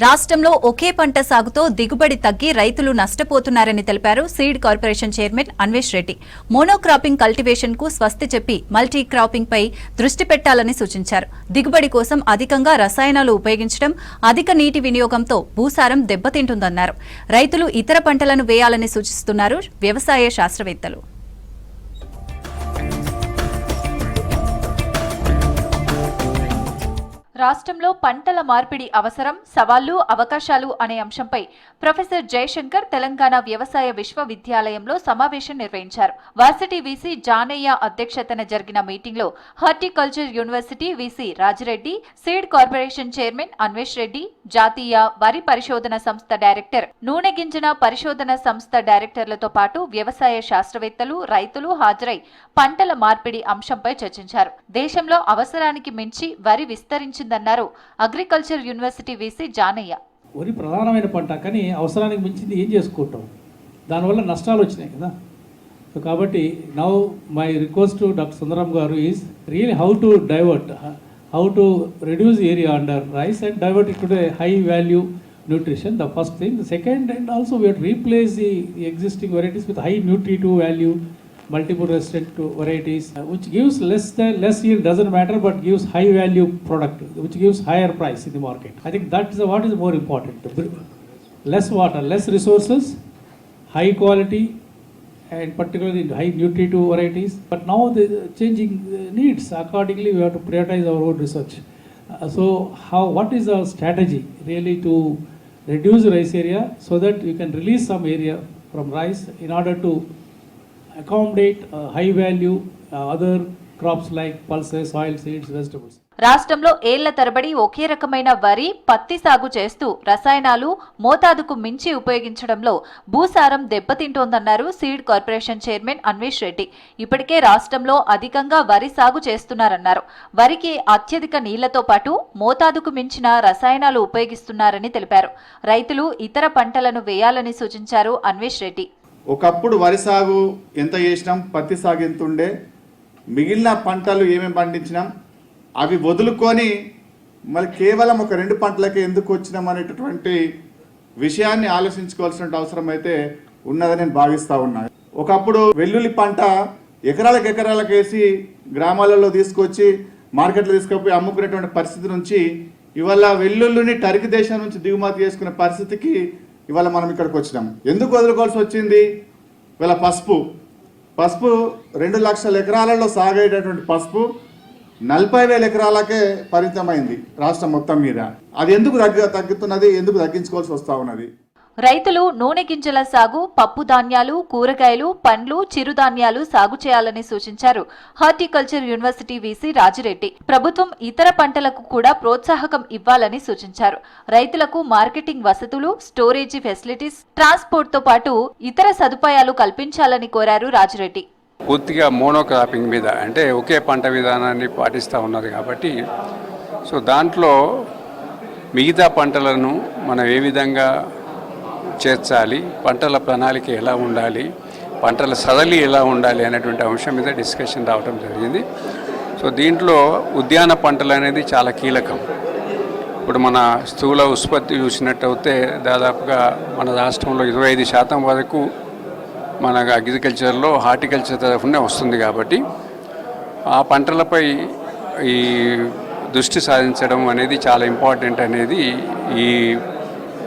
రాష్ట్రంలో ఒకే పంట సాగుతో దిగుబడి తగ్గి రైతులు నష్టపోతున్నారని తెలిపారు seed corporation chairman Anvesh Reddy. Monocropping cultivation కు స్వస్తి చెప్పి మల్టీ క్రాపింగ్ పై దృష్టి పెట్టాలని సూచించారు. దిగుబడి కోసం అధికంగా రసాయనాలు ఉపయోగించడం, అధిక నీటి వినియోగంతో భూసారం దెబ్బతింటుందన్నారు. రైతులు ఇతర పంటలను వేయాలని సూచిస్తున్నారు వ్యవసాయ శాస్త్రవేత్తలు. రాష్ట్రంలో పంటల మార్పిడి అవసరం, సవాళ్లు, అవకాశాలు అనే అంశంపై ప్రొఫెసర్ జయశంకర్ తెలంగాణ వ్యవసాయ విశ్వవిద్యాలయంలో సమావేశం నిర్వహించారు. వర్సిటీ వీసీ జానయ్య అధ్యక్షతన జరిగిన మీటింగ్లో horticulture university VC Rajireddy, seed corporation chairman Anvesh Reddy, జాతీయ వరి పరిశోధన సంస్థ డైరెక్టర్, నూనె గింజల పరిశోధన సంస్థ డైరెక్టర్లతో పాటు వ్యవసాయ శాస్త్రవేత్తలు, రైతులు హాజరై పంటల మార్పిడి అంశంపై చర్చించారు. దేశంలో అవసరానికి మించి వరి విస్తరించిందన్నారు అగ్రికల్చర్ యూనివర్సిటీ వీసీ జానయ్య. వరి ప్రధానమైన పంట, కానీ అవసరానికి మించింది ఏం చేసుకుంటాం, దానివల్ల నష్టాలు వచ్చినాయి కదా. సో కాబట్టి now my request to doctor Sundaram గారు is really how to divert, how to reduce area under rice and divert it to the high value nutrition, the first thing. The second, and also we have to replace the existing varieties with high nutritive value multiple resistant varieties, which gives less yield, doesn't matter, but gives high value product which gives higher price in the market. I think that is what is more important. Less water, less resources, high quality, and particularly high nutritive varieties. But now the changing needs, accordingly we have to prioritize our own research. So what is our strategy really to reduce rice area so that you can release some area from rice in order to accommodate high value other crops like pulses, oil seeds, vegetables. రాష్ట్రంలో ఏళ్ల తరబడి ఒకే రకమైన వరి, పత్తి సాగు చేస్తూ రసాయనాలు మోతాదుకు మించి ఉపయోగించడంలో భూసారం దెబ్బతింటోందన్నారు seed corporation chairman Anvesh Reddy. ఇప్పటికే రాష్ట్రంలో అధికంగా వరి సాగు చేస్తున్నారన్నారు. వరికి అత్యధిక నీళ్లతో పాటు మోతాదుకు మించిన రసాయనాలు ఉపయోగిస్తున్నారని తెలిపారు. రైతులు ఇతర పంటలను వేయాలని సూచించారు అన్వేష్ రెడ్డి. ఒకప్పుడు వరి సాగు ఎంత చేసినాం, పత్తి సాగు ఎంత ఉండే, మిగిలిన పంటలు ఏమేమి పండించినాం అవి వదులుకొని మళ్ళీ కేవలం ఒక 2 పంటలకే ఎందుకు వచ్చినాం అనేటటువంటి విషయాన్ని ఆలోచించుకోవాల్సిన అవసరం అయితే ఉన్నదని నేను భావిస్తూ ఉన్నాను. ఒకప్పుడు వెల్లుల్లి పంట ఎకరాలకు వేసి గ్రామాలలో తీసుకొచ్చి మార్కెట్లో తీసుకుపోయి అమ్ముకునేటువంటి పరిస్థితి నుంచి ఇవాళ వెల్లుల్లిని టర్కీ దేశం నుంచి దిగుమతి చేసుకునే పరిస్థితికి ఇవాళ మనం ఇక్కడికి వచ్చినాం. ఎందుకు వదులుకోవాల్సి వచ్చింది? ఇవాళ పసుపు 2 లక్షల ఎకరాలలో సాగేటటువంటి పసుపు 40,000 ఎకరాలకే పరిమితమైంది రాష్ట్రం మొత్తం మీద. అది ఎందుకు తగ్గుతున్నది, ఎందుకు తగ్గించుకోవాల్సి వస్తూ ఉన్నది? రైతులు నూనె గింజల సాగు, పప్పు ధాన్యాలు, కూరగాయలు, పండ్లు, చిరుధాన్యాలు సాగు చేయాలని సూచించారు హార్టికల్చర్ యూనివర్సిటీ వీసీ రాజిరెడ్డి. ప్రభుత్వం ఇతర పంటలకు కూడా ప్రోత్సాహకం ఇవ్వాలని సూచించారు. రైతులకు మార్కెటింగ్ వసతులు, స్టోరేజీ ఫెసిలిటీస్, ట్రాన్స్పోర్ట్ తో పాటు ఇతర సదుపాయాలు కల్పించాలని కోరారు రాజిరెడ్డి. పూర్తిగా మోనోక్రాపింగ్ మీద, అంటే ఒకే పంట విధానాన్ని పాటిస్తూ ఉన్నది కాబట్టి, సో దాంట్లో మిగతా పంటలను మనం ఏ విధంగా చేర్చాలి, పంటల ప్రణాళిక ఎలా ఉండాలి, పంటల సదలి ఎలా ఉండాలి అనేటువంటి అంశం మీద డిస్కషన్ రావడం జరిగింది. సో దీంట్లో ఉద్యాన పంటలు అనేది చాలా కీలకం. ఇప్పుడు మన స్థూల ఉత్పత్తి చూసినట్టయితే దాదాపుగా మన రాష్ట్రంలో 25% వరకు మన అగ్రికల్చర్లో హార్టికల్చర్ తరఫునే వస్తుంది. కాబట్టి ఆ పంటలపై ఈ దృష్టి సాధించడం అనేది చాలా ఇంపార్టెంట్ అనేది ఈ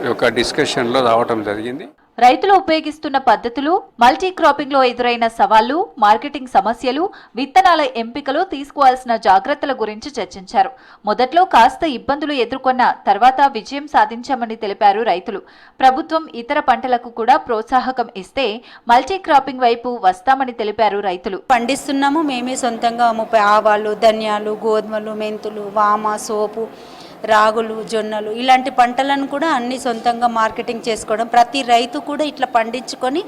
యొక్క డిస్కషన్లో రావటం జరిగింది. రైతులు ఉపయోగిస్తున్న పద్ధతులు, మల్టీ క్రాపింగ్ లో ఎదురైన సవాళ్లు, మార్కెటింగ్ సమస్యలు, విత్తనాల ఎంపికలో తీసుకోవాల్సిన జాగ్రత్తల గురించి చర్చించారు. మొదట్లో కాస్త ఇబ్బందులు ఎదుర్కొన్న తర్వాత విజయం సాధించామని తెలిపారు రైతులు. ప్రభుత్వం ఇతర పంటలకు కూడా ప్రోత్సాహకం ఇస్తే మల్టీ క్రాపింగ్ వైపు వస్తామని తెలిపారు రైతులు. పండిస్తున్నాము మేమే సొంతంగా ఆవాలు, ధనియాలు, గోధుమలు, మెంతులు, వామ, సోపు, రాగులు, జొన్నలు ఇలాంటి పంటలను కూడా అన్ని సొంతంగా మార్కెటింగ్ చేసుకోవడం, ప్రతి రైతు కూడా ఇట్లా పండించుకొని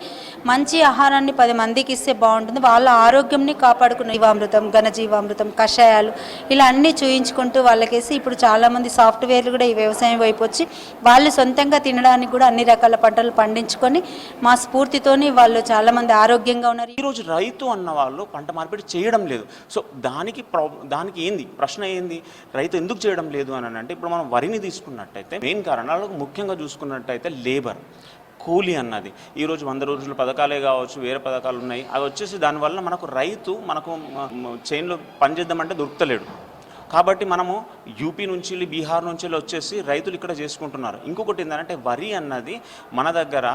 మంచి ఆహారాన్ని 10 మందికి ఇస్తే బాగుంటుంది. వాళ్ళ ఆరోగ్యంని కాపాడుకున్న జీవామృతం, ఘనజీవామృతం, కషాయాలు ఇలా అన్నీ చూయించుకుంటూ వాళ్ళకేసి ఇప్పుడు చాలామంది సాఫ్ట్వేర్లు కూడా ఈ వ్యవసాయం వైపు వచ్చి వాళ్ళు సొంతంగా తినడానికి కూడా అన్ని రకాల పంటలు పండించుకొని మా స్ఫూర్తితోని వాళ్ళు చాలామంది ఆరోగ్యంగా ఉన్నారు. ఈరోజు రైతు అన్న వాళ్ళు పంట మార్పిడి చేయడం లేదు. సో దానికి ఏంది ప్రశ్న ఏంది, రైతు ఎందుకు చేయడం లేదు అని అంటే ఇప్పుడు మనం వరిని తీసుకున్నట్టయితే మెయిన్ కారణాలు ముఖ్యంగా చూసుకున్నట్టయితే లేబర్, కూలీ అన్నది. ఈరోజు 100 రోజుల పథకాలే కావచ్చు, వేరే పథకాలు ఉన్నాయి. అవి వచ్చేసి దానివల్ల మనకు రైతు చైన్లో పనిచేద్దామంటే దొరుకుతలేడు. కాబట్టి మనము యూపీ నుంచి బీహార్ నుంచి వచ్చేసి రైతులు ఇక్కడ చేసుకుంటున్నారు. ఇంకొకటి ఏంటంటే వరి అన్నది మన దగ్గర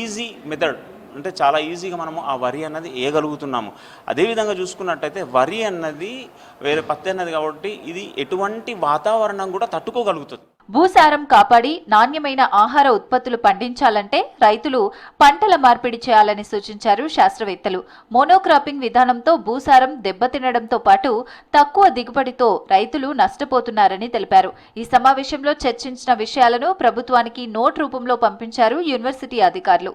ఈజీ మెథడ్, అంటే చాలా ఈజీగా మనము ఆ వరి అన్నది వేయగలుగుతున్నాము. అదేవిధంగా చూసుకున్నట్టయితే వరి అన్నది వేరే పత్తి అన్నది కాబట్టి ఇది ఎటువంటి వాతావరణం కూడా తట్టుకోగలుగుతుంది. భూసారం కాపాడి నాణ్యమైన ఆహార ఉత్పత్తులు పండించాలంటే రైతులు పంటల మార్పిడి చేయాలని సూచించారు శాస్త్రవేత్తలు. మోనోక్రాపింగ్ విధానంతో భూసారం దెబ్బతినడంతో పాటు తక్కువ దిగుబడితో రైతులు నష్టపోతున్నారని తెలిపారు. ఈ సమావేశంలో చర్చించిన విషయాలను ప్రభుత్వానికి నోట్ రూపంలో పంపించారు యూనివర్సిటీ అధికారులు.